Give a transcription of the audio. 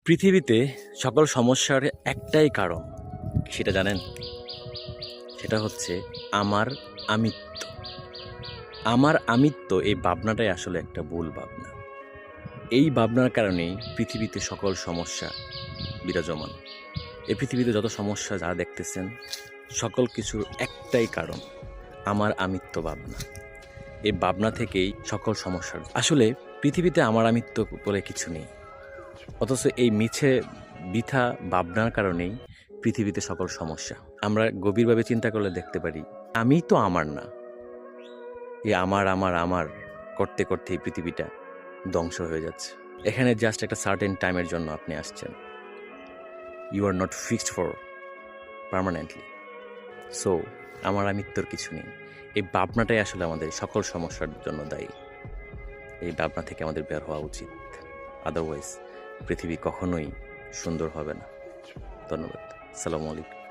পৃথিবীতে সকল সমস্যার একটাই কারণ, সেটা জানেন? সেটা হচ্ছে আমার আমিত্ব। আমার আমিত্ব, এই ভাবনাটাই আসলে একটা ভুল ভাবনা। এই ভাবনার কারণেই পৃথিবীতে সকল সমস্যা বিরাজমান। এই পৃথিবীতে যত সমস্যা যা দেখতেছেন, সকল কিছুর একটাই কারণ, আমার আমিত্ব ভাবনা। এই ভাবনা থেকেই সকল সমস্যার। আসলে পৃথিবীতে আমার আমিত্ব বলে কিছু নেই, অথচ এই মিছে বৃথা ভাবনার কারণেই পৃথিবীতে সকল সমস্যা। আমরা গভীরভাবে চিন্তা করলে দেখতে পারি, আমি তো আমার না। এই আমার আমার আমার করতে করতে এই পৃথিবীটা ধ্বংস হয়ে যাচ্ছে। এখানে জাস্ট একটা সার্টেন টাইমের জন্য আপনি আসছেন। You are not fixed for permanently. So আমার আমিত্বর কিছু নেই। এই ভাবনাটাই আসলে আমাদের সকল সমস্যার জন্য দায়ী। এই ভাবনা থেকে আমাদের বের হওয়া উচিত, আদারওয়াইজ পৃথিবী কখনোই সুন্দর হবে না। ধন্যবাদ। আসসালামু আলাইকুম।